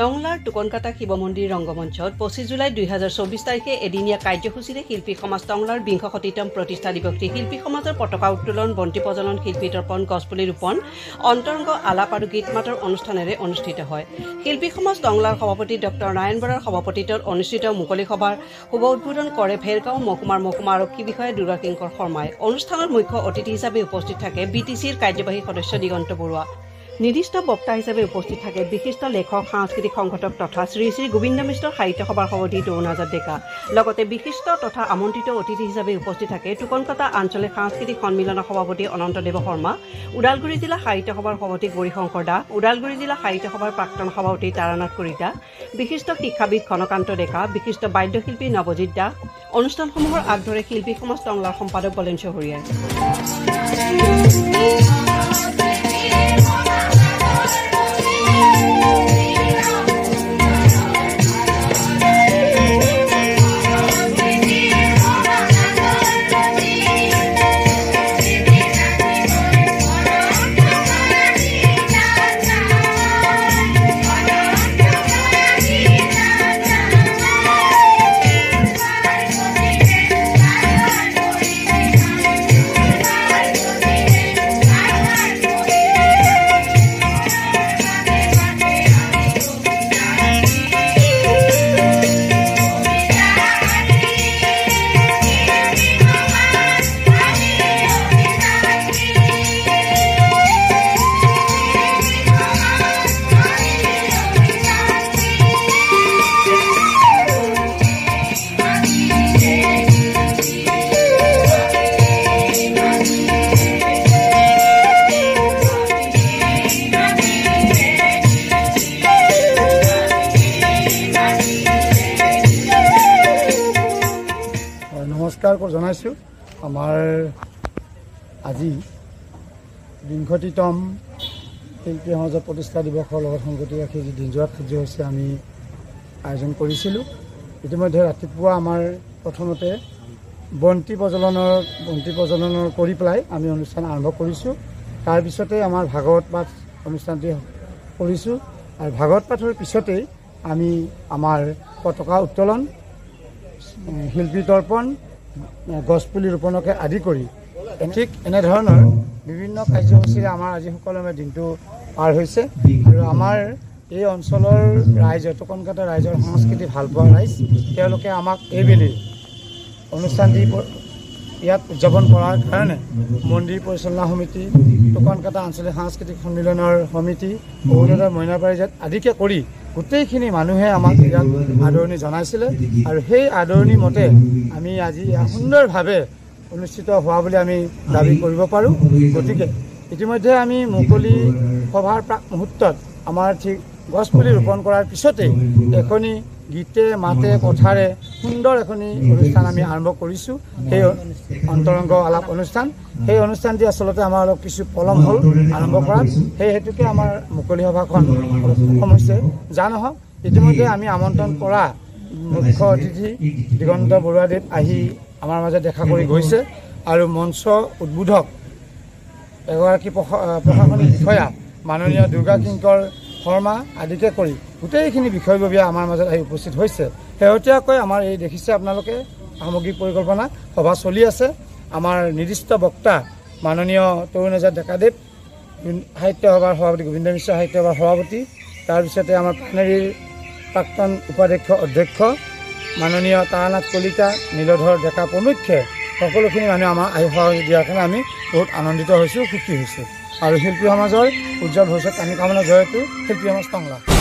টংলাৰ টুকনকাটা শিৱ মন্দিৰ ৰংগমঞ্চত 25 জুলাই 2024 তাৰিখে এদিনীয়া কাৰ্যসূচীৰে শিল্পী সমাজ টংলাৰ 20শতিতম প্ৰতিষ্ঠা দিৱসী শিল্পী সমাজৰ পতাকা উত্তোলন, বন্তি প্ৰজ্বলন, শিল্পী তৰ্পণ, গছপুলি ৰোপণ, অন্তৰংগ আলাপ আৰু গীত মাতৰ অনুষ্ঠানেৰে অনুষ্ঠিত হয়। শিল্পী সমাজ টংলাৰ সভাপতি ডক্টৰ নাৰায়ণ বৰাৰ সভাপতিত্বত অনুষ্ঠিত মুকলি সভাৰ শুভ উদ্বোধন কৰে ভেৰগাঁও মহকুমা আৰক্ষী বিষয়া দুৰ্গাকিংকৰ শৰ্মাই। অনুষ্ঠানত মুখ্য অতিথি হিচাপে উপস্থিত থাকে BTCৰ কাৰ্যবাহী সদস্য দিগন্ত বৰুৱা। নিৰ্দিষ্ট বক্তা হিচাপে উপস্থিত থাকে বিশিষ্ট লেখক, সাংস্কৃতিক সংগঠক তথা শ্ৰী শ্ৰী গোবিন্দ মিশ্ৰ সাহিত্য সভাৰ সভাপতি তৰুণাজাত ডেকা। লগতে বিশিষ্ট তথা আমন্ত্ৰিত অতিথি হিচাপে উপস্থিত থাকে টুকনকাটা আঞ্চলিক সাংস্কৃতিক সন্মিলনৰ সভাপতি অনন্তদেৱ শৰ্মা, ওদালগুৰি জিলা সাহিত্য সভাৰ সভাপতি গৌৰীশংকৰ দাস, ওদালগুৰি জিলা সাহিত্য সভাৰ প্ৰাক্তন সভাপতি তাৰানাথ কলিতা, বিশিষ্ট শিক্ষাবিদ ঘনকান্ত ডেকা, বিশিষ্ট বাদ্যশিল্পী নৱজিৎ দাস। অনুষ্ঠানসমূহৰ আগধৰে শিল্পী সমাজ টংলাৰ সম্পাদক বলেন চহৰীয়াই। নমস্কাৰ জনাইছোঁ। আমাৰ আজি 20শতিতম শিল্পী সমাজৰ প্ৰতিষ্ঠা দিৱসৰ লগত সংগতি ৰাখি যি দিনজোৰা কাৰ্যসূচী আমি আয়োজন কৰিছিলোঁ। ইতিমধ্যে ৰাতিপুৱা আমাৰ প্ৰথমতে বন্তি প্ৰজ্বলনৰ কৰি পেলাই আমি অনুষ্ঠান আৰম্ভ কৰিছোঁ। তাৰপিছতে আমাৰ ভাগৱত পাঠ অনুষ্ঠানটি কৰিছোঁ আৰু ভাগৱত পাঠৰ পিছতেই আমি আমাৰ পতাকা উত্তোলন, শিল্পী তৰ্পণ, গছপুলি ৰোপণকে আদি কৰি ঠিক এনেধৰণৰ বিভিন্ন কাৰ্যসূচীৰে আমাৰ আজি সুকলমে দিনটো পাৰ হৈছে। আৰু আমাৰ এই অঞ্চলৰ ৰাইজে, টুকনকাটা ৰাইজৰ সংস্কৃতি ভাল পোৱা ৰাইজ, তেওঁলোকে আমাক এইবেলি অনুষ্ঠানটি ইয়াত উদযাপন কৰাৰ কাৰণে মন্দিৰ পৰিচালনা সমিতি, টুকনকাটা আঞ্চলিক সাংস্কৃতিক সন্মিলনৰ সমিতি, অৰুণোদয় মইনা পাৰিজাত আদিকে কৰি গোটেইখিনি মানুহে আমাক ইয়াত আদৰণি জনাইছিলে। আৰু সেই আদৰণি মতে আমি আজি সুন্দৰভাৱে অনুষ্ঠিত হোৱা বুলি আমি দাবী কৰিব পাৰোঁ। গতিকে ইতিমধ্যে আমি মুকলি সভাৰ প্ৰাক মুহূৰ্তত আমাৰ ঠিক গছপুলি ৰোপণ কৰাৰ পিছতেই এখনি গীতে মাতে কথাৰে সুন্দৰ এখনি অনুষ্ঠান আমি আৰম্ভ কৰিছোঁ। সেই অন্তৰংগ আলাপ অনুষ্ঠান, সেই অনুষ্ঠানটি আচলতে আমাৰ অলপ কিছু পলম হ'ল আৰম্ভ কৰাত। সেই হেতুকে আমাৰ মুকলি সভাখন সমস্যা যা নহওক, ইতিমধ্যে আমি আমন্ত্ৰণ কৰা মুখ্য অতিথি দিগন্ত বৰুৱাদেৱ আহি আমাৰ মাজত দেখা কৰি গৈছে। আৰু মঞ্চ উদ্বোধক এগৰাকী প্ৰশাসনিক বিষয়া মাননীয় দুৰ্গাকিংকৰ শৰ্মা আদিকে কৰি গোটেইখিনি বিষয়ববীয়া আমাৰ মাজত আহি উপস্থিত হৈছে। শেহতীয়াকৈ আমাৰ এই দেখিছে আপোনালোকে সামগ্ৰিক পৰিকল্পনা সভা চলি আছে। আমাৰ নিৰ্দিষ্ট বক্তা মাননীয় তৰুণাজাত ডেকাদেৱ, সাহিত্য সভাৰ সভাপতি গোবিন্দ মিশ্ৰ সাহিত্য সভাৰ সভাপতি, তাৰপিছতে আমাৰ প্ৰাণেৰীৰ প্ৰাক্তন উপাধ্যক্ষ অধ্যক্ষ মাননীয় তাৰানাথ কলিতা, নীলধৰ ডেকা প্ৰমুখ্যে সকলোখিনি মানুহে আমাৰ আহি সহযোগ দিয়াৰ কাৰণে আমি বহুত আনন্দিত হৈছোঁ, সুখী হৈছোঁ। আৰু শিল্পী সমাজৰ উজ্জ্বল ভৱিষ্যত আমি কামনা জয়টো শিল্পী সমাজ টংলা।